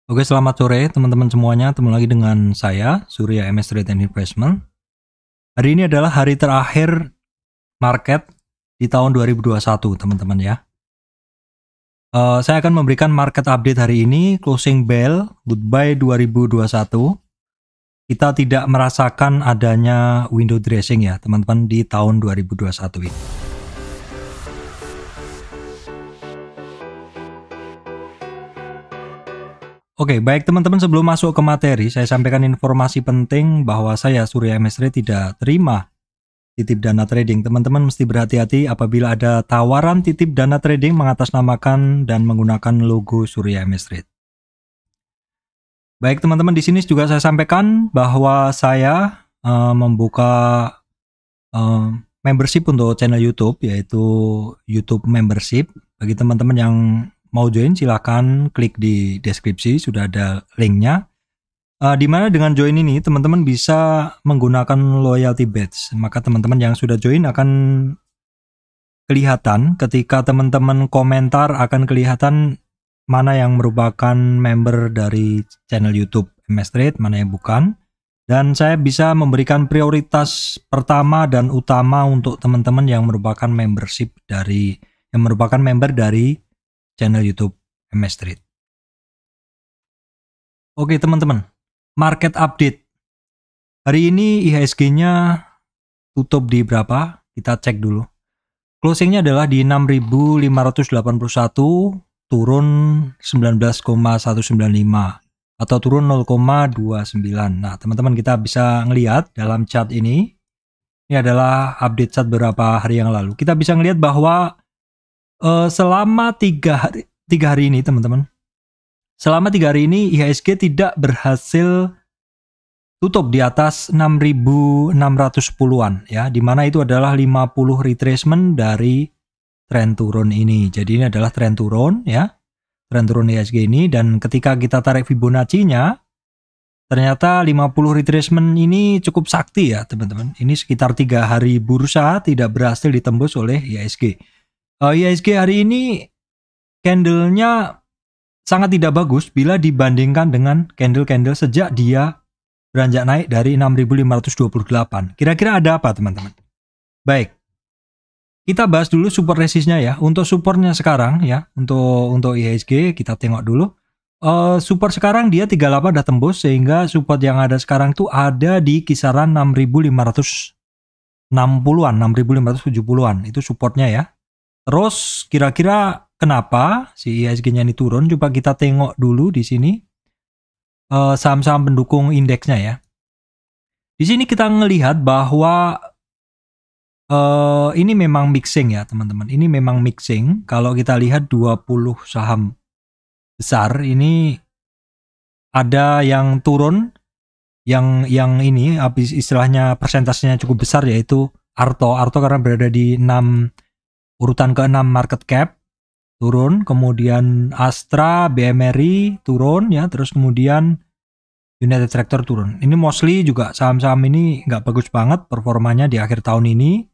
Oke, selamat sore teman-teman semuanya. Ketemu lagi dengan saya, Surya MS Trade and Investment. Hari ini adalah hari terakhir market di tahun 2021, teman-teman ya. Saya akan memberikan market update hari ini, closing bell, goodbye 2021. Kita tidak merasakan adanya window dressing ya, teman-teman, di tahun 2021 ini. Oke, baik teman-teman, sebelum masuk ke materi, saya sampaikan informasi penting bahwa saya, Surya MS Trade, tidak terima titip dana trading. Teman-teman mesti berhati-hati apabila ada tawaran titip dana trading mengatasnamakan dan menggunakan logo Surya MS Trade. Baik teman-teman, di sini juga saya sampaikan bahwa saya membuka membership untuk channel YouTube, yaitu YouTube Membership. Bagi teman-teman yang mau join, silahkan klik di deskripsi, sudah ada linknya. Dimana dengan join ini teman-teman bisa menggunakan loyalty badge. Maka teman-teman yang sudah join akan kelihatan ketika teman-teman komentar, akan kelihatan mana yang merupakan member dari channel YouTube MS Trade, mana yang bukan. Dan saya bisa memberikan prioritas pertama dan utama untuk teman-teman yang merupakan member dari channel YouTube MS Trade. Oke teman-teman, market update. Hari ini IHSG-nya tutup di berapa? Kita cek dulu. Closing-nya adalah di 6.581, turun 19,195 atau turun 0,29. Nah, teman-teman kita bisa ngelihat dalam chart ini. Ini adalah update chart beberapa hari yang lalu. Kita bisa ngelihat bahwa selama 3 hari ini, teman-teman. Selama 3 hari ini IHSG tidak berhasil tutup di atas 6.610-an ya, dimana itu adalah 50 retracement dari tren turun ini. Jadi ini adalah tren turun ya, tren turun IHSG ini, dan ketika kita tarik Fibonacci-nya ternyata 50 retracement ini cukup sakti ya teman-teman. Ini sekitar 3 hari bursa tidak berhasil ditembus oleh IHSG. IHSG hari ini candle-nya sangat tidak bagus bila dibandingkan dengan candle-candle sejak dia beranjak naik dari 6.528. Kira-kira ada apa teman-teman? Baik, kita bahas dulu support resistnya ya. Untuk supportnya sekarang ya, untuk IHSG kita tengok dulu. Support sekarang dia 38 udah tembus, sehingga support yang ada sekarang tuh ada di kisaran 6.560-an, 6.570-an. Itu supportnya ya. Terus kira-kira kenapa si IHSG-nya ini turun? Coba kita tengok dulu di sini saham-saham pendukung indeksnya ya. Di sini kita ngelihat bahwa ini memang mixing ya teman-teman. Ini memang mixing. Kalau kita lihat 20 saham besar ini ada yang turun, yang ini habis istilahnya persentasenya cukup besar, yaitu Arto karena berada di urutan ke-6 market cap turun, kemudian Astra, BMRI turun ya, terus kemudian United Tractor turun. Ini mostly juga saham-saham ini nggak bagus banget performanya di akhir tahun ini.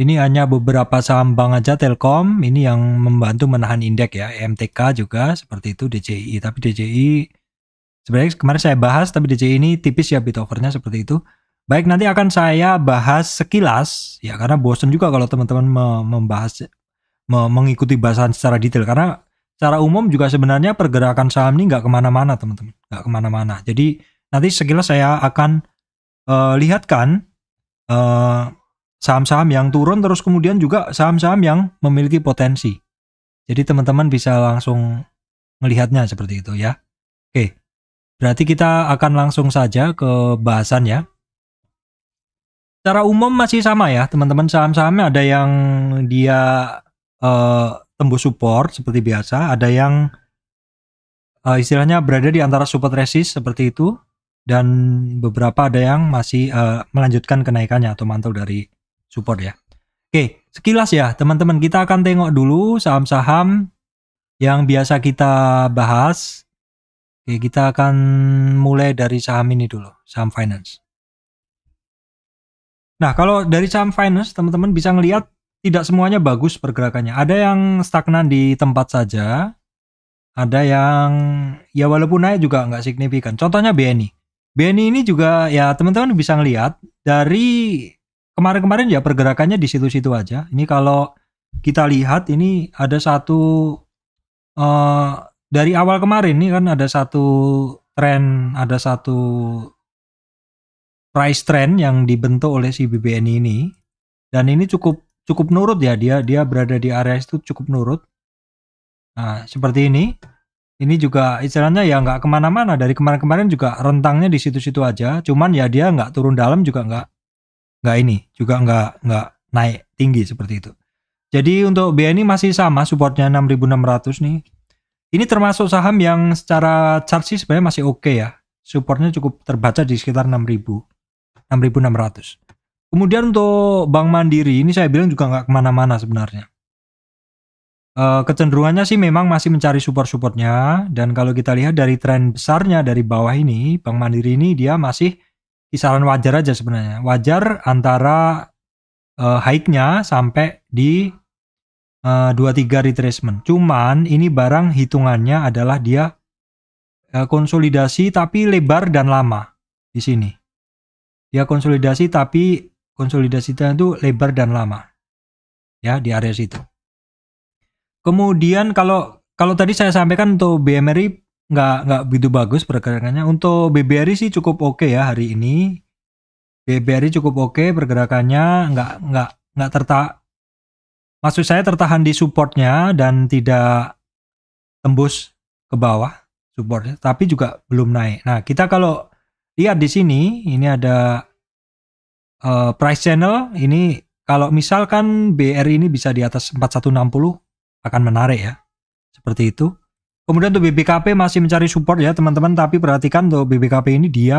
Ini hanya beberapa saham bank aja, Telkom ini yang membantu menahan indeks ya, MTK juga seperti itu, DCI. Tapi DCI sebenarnya kemarin saya bahas, tapi DCI ini tipis ya bit overnya seperti itu. Baik, nanti akan saya bahas sekilas ya, karena bosan juga kalau teman-teman mengikuti bahasan secara detail, karena secara umum juga sebenarnya pergerakan saham ini nggak kemana-mana teman-teman, nggak kemana-mana. Jadi nanti sekilas saya akan lihatkan saham-saham yang turun, terus kemudian juga saham-saham yang memiliki potensi. Jadi teman-teman bisa langsung melihatnya seperti itu ya. Oke, berarti kita akan langsung saja ke bahasan ya. Secara umum masih sama ya teman-teman, saham-sahamnya ada yang dia tembus support seperti biasa, ada yang istilahnya berada di antara support resist seperti itu, dan beberapa ada yang masih melanjutkan kenaikannya atau mantul dari support ya. Oke, sekilas ya teman-teman, kita akan tengok dulu saham-saham yang biasa kita bahas. Oke, kita akan mulai dari saham ini dulu, saham finance. Nah, kalau dari saham finance, teman-teman bisa ngelihat tidak semuanya bagus pergerakannya. Ada yang stagnan di tempat saja, ada yang ya walaupun naik juga nggak signifikan. Contohnya BNI. BNI ini juga ya teman-teman bisa ngelihat dari kemarin-kemarin ya pergerakannya di situ-situ aja. Ini kalau kita lihat ini ada satu dari awal kemarin nih kan ada satu tren, ada satu price trend yang dibentuk oleh si BBNI ini, dan ini cukup nurut ya, dia berada di area itu cukup nurut. Nah seperti ini juga istilahnya ya nggak kemana-mana, dari kemarin-kemarin juga rentangnya di situ-situ aja, cuman ya dia nggak turun dalam juga nggak ini juga nggak naik tinggi seperti itu. Jadi untuk BNI masih sama supportnya 6.600 nih. Ini termasuk saham yang secara chart sih sebenarnya masih oke ya, supportnya cukup terbaca di sekitar 6.600. Kemudian untuk Bank Mandiri ini saya bilang juga nggak kemana-mana sebenarnya. Kecenderungannya sih memang masih mencari support-supportnya, dan kalau kita lihat dari tren besarnya dari bawah ini, Bank Mandiri ini dia masih kisaran wajar aja sebenarnya. Wajar antara high-nya sampai di 23 retracement. Cuman ini barang hitungannya adalah dia konsolidasi tapi lebar dan lama di sini. Dia konsolidasi tapi konsolidasinya itu lebar dan lama. Ya, di area situ. Kemudian kalau tadi saya sampaikan untuk BMRI nggak begitu bagus pergerakannya. Untuk BBRI sih cukup oke ya hari ini. BBRI cukup oke pergerakannya, nggak maksud saya tertahan di supportnya dan tidak tembus ke bawah supportnya, tapi juga belum naik. Nah kita kalau lihat di sini ini ada price channel ini, kalau misalkan BRI ini bisa di atas 4160 akan menarik ya, seperti itu. Kemudian untuk BBKP masih mencari support ya teman-teman, tapi perhatikan untuk BBKP ini dia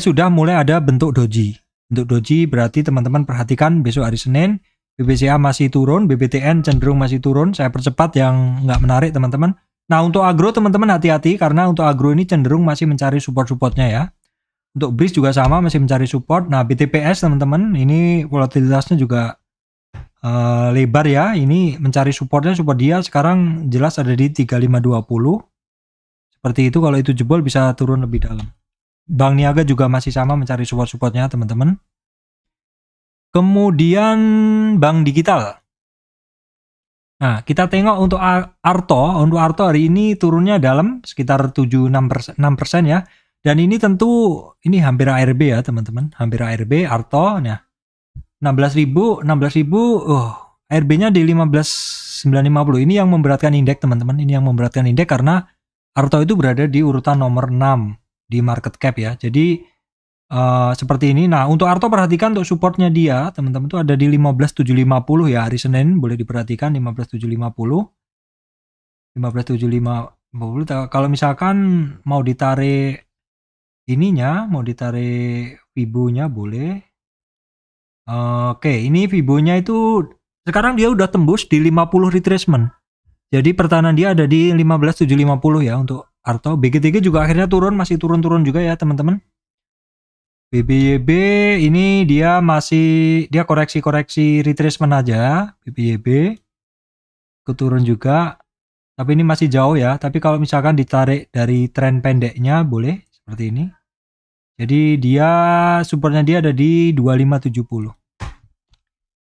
sudah mulai ada bentuk doji. Bentuk doji berarti teman-teman perhatikan besok hari Senin BBCA masih turun, BBTN cenderung masih turun. Saya percepat yang nggak menarik teman-teman. Nah untuk agro teman-teman hati-hati, karena untuk agro ini cenderung masih mencari support-supportnya ya. Untuk BRIS juga sama, masih mencari support. Nah BTPS teman-teman ini volatilitasnya juga lebar ya, ini mencari supportnya, support dia sekarang jelas ada di 3520 seperti itu. Kalau itu jebol bisa turun lebih dalam. Bank Niaga juga masih sama mencari support-supportnya teman-teman. Kemudian Bank Digital, nah kita tengok untuk Arto. Untuk Arto hari ini turunnya dalam sekitar 76% ya, dan ini tentu ini hampir ARB ya teman-teman, hampir ARB Arto. Nah 16.000 ARB-nya di 15.950. Ini yang memberatkan indeks teman-teman. Ini yang memberatkan indeks karena Arto itu berada di urutan nomor 6 di market cap ya. Jadi seperti ini. Nah untuk Arto perhatikan untuk supportnya dia teman-teman itu ada di 15.750 ya, hari Senin boleh diperhatikan 15.750. Kalau misalkan mau ditarik ininya, mau ditarik Fibo-nya boleh. Oke, ini Fibo-nya itu sekarang dia udah tembus di 50 retracement. Jadi pertahanan dia ada di 15.750 ya untuk Arto. BGTG juga akhirnya turun, masih turun-turun juga ya teman-teman. BBYB ini dia koreksi-koreksi retracement aja. BBYB keturun juga, tapi ini masih jauh ya. Tapi kalau misalkan ditarik dari tren pendeknya boleh seperti ini. Jadi dia supportnya dia ada di 2570.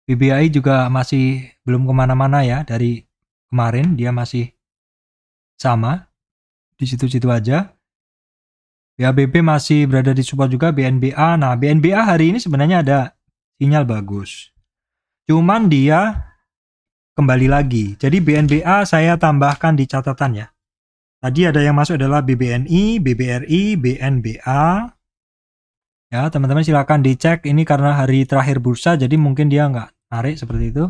BBI juga masih belum kemana-mana ya, dari kemarin dia masih sama di situ-situ aja. BABB masih berada di support juga, BNBA. Nah BNBA hari ini sebenarnya ada sinyal bagus, cuman dia kembali lagi. Jadi BNBA saya tambahkan di catatan ya. Tadi ada yang masuk adalah BBNI, BBRI, BNBA. Ya teman-teman silakan dicek, ini karena hari terakhir bursa jadi mungkin dia nggak narik seperti itu.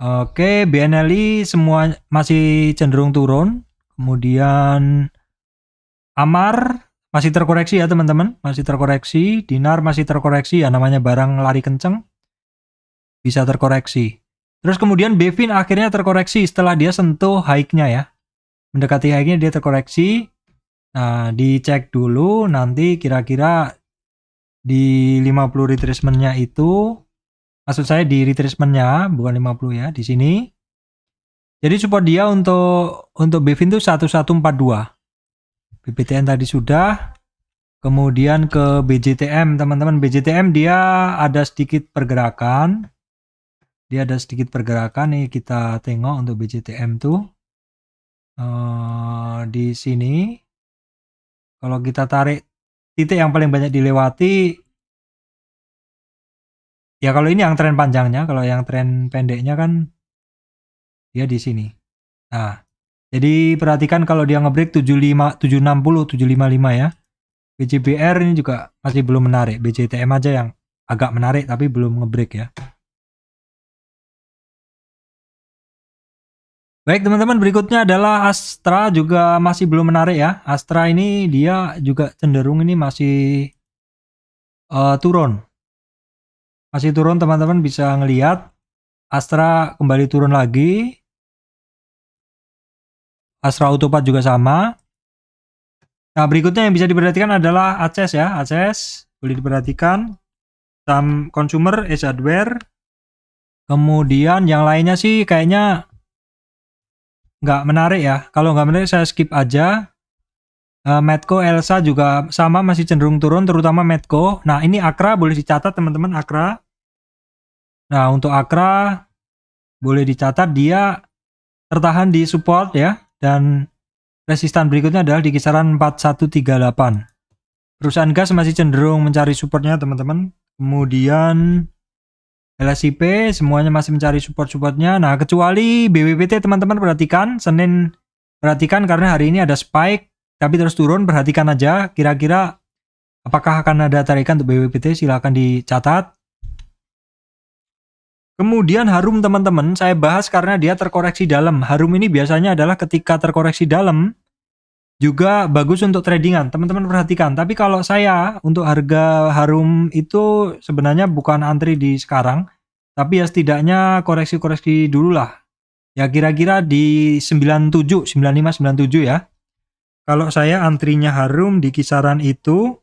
Oke, BNLI semua masih cenderung turun. Kemudian Amar masih terkoreksi ya teman-teman, masih terkoreksi. Dinar masih terkoreksi ya, namanya barang lari kenceng bisa terkoreksi. Terus kemudian Bevin akhirnya terkoreksi setelah dia sentuh high-nya ya, mendekati high-nya dia terkoreksi. Nah dicek dulu nanti kira-kira di 50 retracement-nya itu, maksud saya di retracement-nya bukan 50 ya, di sini Jadi support dia untuk BFIN itu 1142. BBTN tadi sudah. Kemudian ke BJTM, teman-teman. BJTM dia ada sedikit pergerakan. Nih, kita tengok untuk BJTM tuh. Di sini. Kalau kita tarik titik yang paling banyak dilewati. Ya kalau ini yang tren panjangnya. Kalau yang tren pendeknya kan dia di sini. Nah, jadi perhatikan kalau dia ngebreak 75, 760, 755 ya. BJBR ini juga masih belum menarik. BJTM aja yang agak menarik tapi belum ngebreak ya. Baik teman-teman, berikutnya adalah Astra, juga masih belum menarik ya. Astra ini dia juga cenderung ini masih turun. Masih turun, teman-teman bisa ngelihat. Astra kembali turun lagi. Astra Autopat juga sama. Nah, berikutnya yang bisa diperhatikan adalah ACES ya. ACES boleh diperhatikan. Saham consumer, Ace Hardware. Kemudian yang lainnya sih kayaknya nggak menarik ya. Kalau nggak menarik saya skip aja. Medco, Elsa juga sama, masih cenderung turun, terutama Medco. Nah, ini Akra boleh dicatat teman-teman, Akra. Nah, untuk Akra boleh dicatat dia tertahan di support ya. Dan resistan berikutnya adalah di kisaran 4138. Perusahaan gas masih cenderung mencari supportnya teman-teman. Kemudian LSIP semuanya masih mencari support-supportnya. Nah, kecuali BWPT teman-teman perhatikan. Senin perhatikan karena hari ini ada spike tapi terus turun. Perhatikan aja kira-kira apakah akan ada tarikan untuk BWPT, silakan dicatat. Kemudian Harum teman-teman, saya bahas karena dia terkoreksi dalam. Harum ini biasanya adalah ketika terkoreksi dalam juga bagus untuk tradingan. Teman-teman perhatikan. Tapi kalau saya untuk harga Harum itu sebenarnya bukan antri di sekarang, tapi ya setidaknya koreksi-koreksi dulu lah. Ya kira-kira di 97, 95, 97 ya. Kalau saya antrinya Harum di kisaran itu.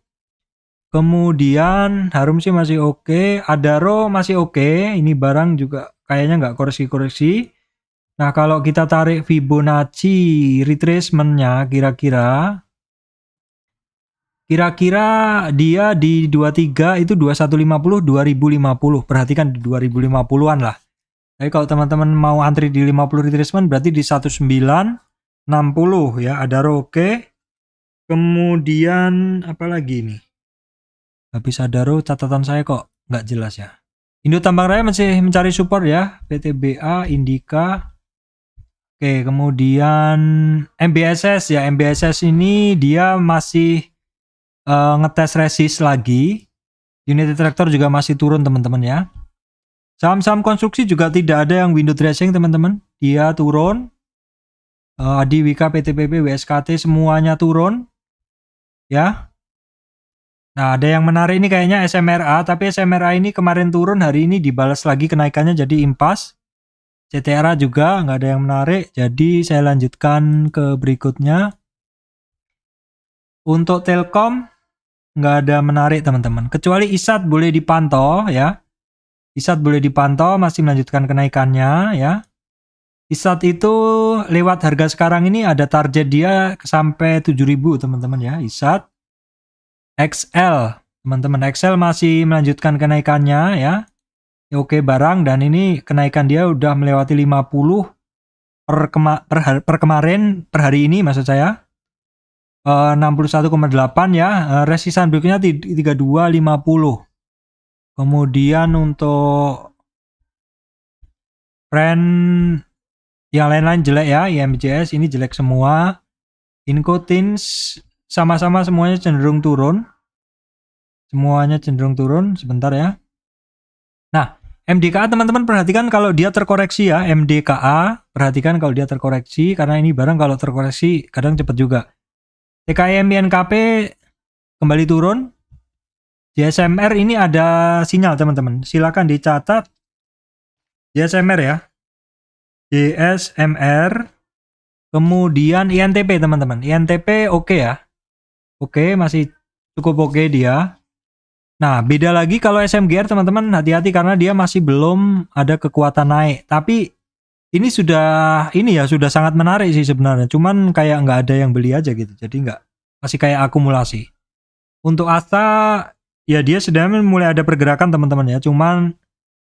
Kemudian Harum sih masih oke, Adaro masih oke. Ini barang juga kayaknya nggak koreksi-koreksi. Nah, kalau kita tarik Fibonacci retracement-nya kira-kira dia di 23 itu 2150, 2050. Perhatikan di 2050-an lah. Jadi kalau teman-teman mau antri di 50 retracement berarti di 1960 ya, Adaro oke. Kemudian apa lagi nih? Habis Adaro catatan saya kok nggak jelas ya. Indo Tambang Raya masih mencari support ya. PTBA, Indika. Oke, kemudian MBSS ya. MBSS ini dia masih ngetes resist lagi. Unity Tractor juga masih turun teman-teman ya. Saham-saham konstruksi juga tidak ada yang window dressing teman-teman. Dia turun. Adi, Wika, PTPP, WSKT semuanya turun. Ya. Nah, ada yang menarik ini kayaknya SMRA, tapi SMRA ini kemarin turun, hari ini dibalas lagi kenaikannya jadi impas. CTRA juga nggak ada yang menarik, jadi saya lanjutkan ke berikutnya. Untuk Telkom nggak ada menarik teman-teman, kecuali ISAT boleh dipantau ya. ISAT boleh dipantau, masih melanjutkan kenaikannya ya. ISAT itu lewat harga sekarang ini ada target dia sampai 7.000 teman-teman ya, ISAT. XL, teman-teman, XL masih melanjutkan kenaikannya ya. Oke barang, dan ini kenaikan dia udah melewati 50 per kemarin, per hari ini maksud saya. 61,8 ya. Resistan berikutnya 3250. Kemudian untuk trend yang lain-lain jelek ya. IMJS ini jelek semua. Incotins sama-sama semuanya cenderung turun. Semuanya cenderung turun. Sebentar ya. Nah, MDKA teman-teman perhatikan kalau dia terkoreksi ya. MDKA perhatikan kalau dia terkoreksi. Karena ini barang kalau terkoreksi kadang cepat juga. TKM INKP kembali turun. JSMR ini ada sinyal teman-teman. Silakan dicatat. JSMR ya. JSMR. Kemudian INTP teman-teman. INTP oke ya. Oke, masih cukup oke dia. Nah, beda lagi kalau SMGR teman-teman, hati-hati karena dia masih belum ada kekuatan naik. Tapi Ini sudah sangat menarik sih sebenarnya. Cuman kayak nggak ada yang beli aja gitu. Jadi masih kayak akumulasi. Untuk ASA ya dia sedang mulai ada pergerakan teman-teman ya. Cuman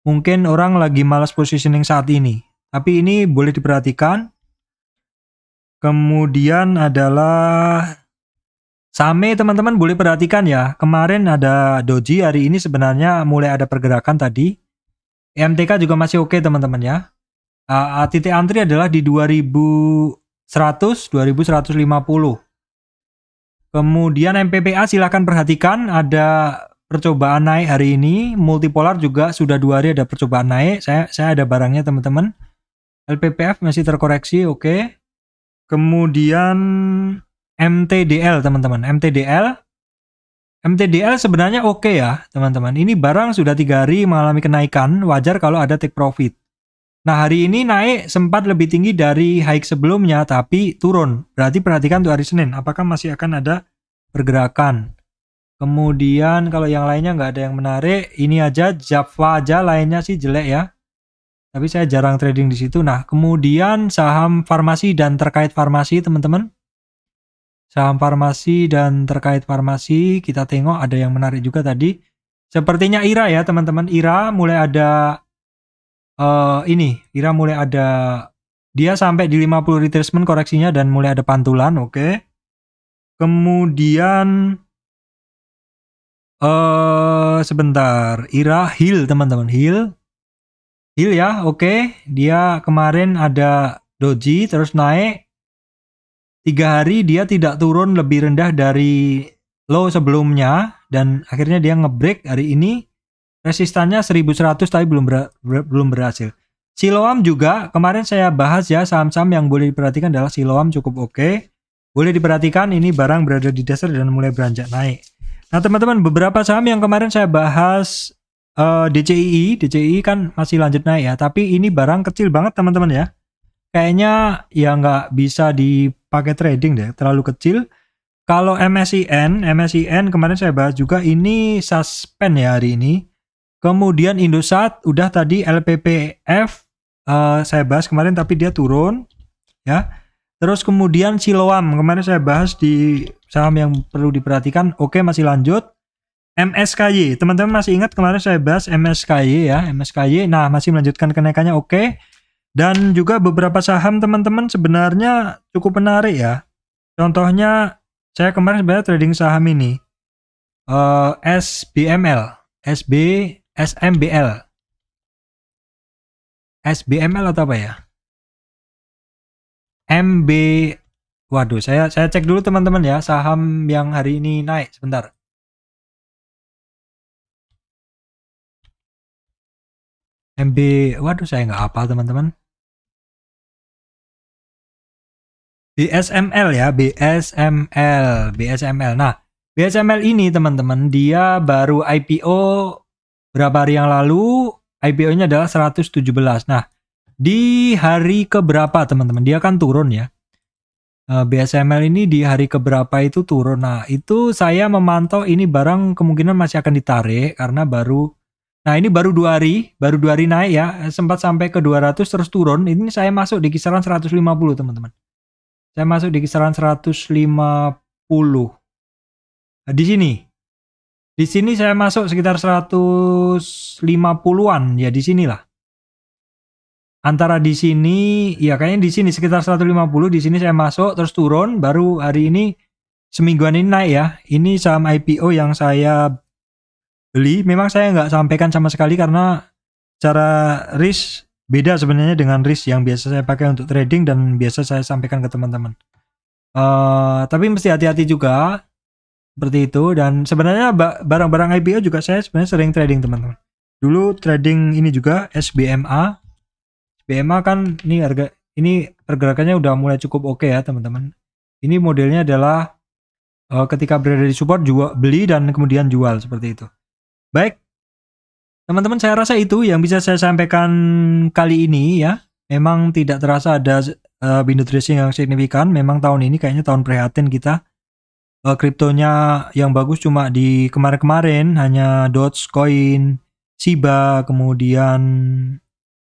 mungkin orang lagi malas positioning saat ini. Tapi ini boleh diperhatikan. Kemudian adalah Same teman-teman boleh perhatikan ya. Kemarin ada doji, hari ini sebenarnya mulai ada pergerakan tadi. EMTK juga masih oke teman-teman ya. Titik antri adalah di 2100, 2150. Kemudian MPPA silahkan perhatikan ada percobaan naik hari ini. Multipolar juga sudah 2 hari ada percobaan naik. Saya ada barangnya teman-teman. LPPF masih terkoreksi, oke. Kemudian MTDL teman-teman. MTDL sebenarnya oke ya teman-teman. Ini barang sudah 3 hari mengalami kenaikan. Wajar kalau ada take profit. Nah hari ini naik sempat lebih tinggi dari high sebelumnya tapi turun. Berarti perhatikan tuh hari Senin. Apakah masih akan ada pergerakan. Kemudian kalau yang lainnya nggak ada yang menarik. Ini aja Java aja lainnya sih jelek ya. Tapi saya jarang trading di situ. Nah kemudian saham farmasi dan terkait farmasi teman-teman. Saham farmasi dan terkait farmasi kita tengok ada yang menarik juga tadi. Sepertinya IRA ya teman-teman. IRA mulai ada Ira mulai ada dia sampai di 50 retracement koreksinya dan mulai ada pantulan, oke. Kemudian sebentar, Ira Hill teman-teman, Hill ya, oke. Dia kemarin ada doji terus naik 3 hari dia tidak turun lebih rendah dari low sebelumnya dan akhirnya dia ngebreak hari ini. Resistannya 1100 tapi belum berhasil. Siloam juga kemarin saya bahas ya saham-saham yang boleh diperhatikan adalah Siloam cukup oke. Boleh diperhatikan ini barang berada di dasar dan mulai beranjak naik. Nah teman-teman beberapa saham yang kemarin saya bahas DCII kan masih lanjut naik ya. Tapi ini barang kecil banget teman-teman ya. Kayaknya ya nggak bisa dipakai trading deh terlalu kecil. Kalau MSIN kemarin saya bahas juga ini suspend ya hari ini. Kemudian Indosat udah tadi LPPF saya bahas kemarin tapi dia turun ya. Terus kemudian Siloam kemarin saya bahas di saham yang perlu diperhatikan. Oke masih lanjut. MSKY teman-teman masih ingat kemarin saya bahas MSKY ya. MSKY nah masih melanjutkan kenaikannya oke. Dan juga beberapa saham teman-teman sebenarnya cukup menarik ya. Contohnya saya kemarin sebenarnya trading saham ini SBML atau apa ya? MB. Waduh, saya cek dulu teman-teman ya saham yang hari ini naik sebentar. MB, waduh saya nggak hafal teman-teman. BSML ya, BSML. Nah, BSML ini teman-teman dia baru IPO berapa hari yang lalu. IPO-nya adalah 117. Nah, di hari keberapa teman-teman? Dia kan turun ya. BSML ini di hari keberapa itu turun. Nah, itu saya memantau ini barang kemungkinan masih akan ditarik karena Nah, ini baru 2 hari naik ya. Sempat sampai ke 200 terus turun. Ini saya masuk di kisaran 150 teman-teman. Saya masuk di kisaran 150. Nah, di sini saya masuk sekitar 150-an ya di sinilah. Antara di sini ya kayaknya di sini sekitar 150 di sini saya masuk terus turun baru hari ini semingguan ini naik ya. Ini saham IPO yang saya beli. Memang saya nggak sampaikan sama sekali karena cara risk beda sebenarnya dengan risk yang biasa saya pakai untuk trading dan biasa saya sampaikan ke teman-teman. Tapi mesti hati-hati juga. Seperti itu dan sebenarnya barang-barang IPO juga saya sebenarnya sering trading teman-teman. Dulu trading ini juga SBMA kan ini pergerakannya udah mulai cukup oke ya teman-teman. Ini modelnya adalah ketika berada di support juga beli dan kemudian jual seperti itu. Baik teman-teman saya rasa itu yang bisa saya sampaikan kali ini ya. Memang tidak terasa ada window dressing yang signifikan. Memang tahun ini kayaknya tahun prihatin kita. Kriptonya yang bagus cuma di kemarin-kemarin hanya Dogecoin, Shiba, kemudian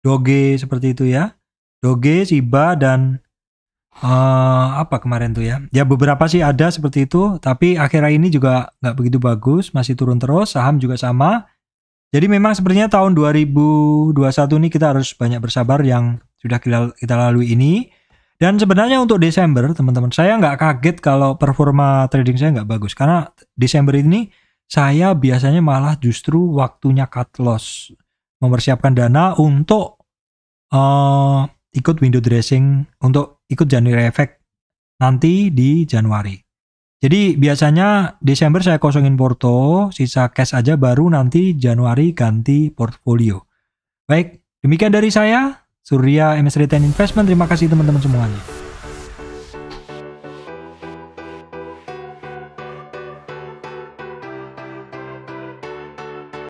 Doge seperti itu ya. Doge, Shiba, dan apa kemarin tuh ya? Ya beberapa sih ada seperti itu, tapi akhir-akhir ini juga nggak begitu bagus, masih turun terus. Saham juga sama. Jadi memang sepertinya tahun 2021 ini kita harus banyak bersabar yang sudah kita lalui ini. Dan sebenarnya untuk Desember, teman-teman, saya nggak kaget kalau performa trading saya nggak bagus. Karena Desember ini saya biasanya malah justru waktunya cut loss. Mempersiapkan dana untuk ikut window dressing, untuk ikut January effect nanti di Januari. Jadi biasanya Desember saya kosongin porto, sisa cash aja, baru nanti Januari ganti portfolio. Baik, demikian dari saya, Surya MS Retail Investment. Terima kasih teman-teman semuanya.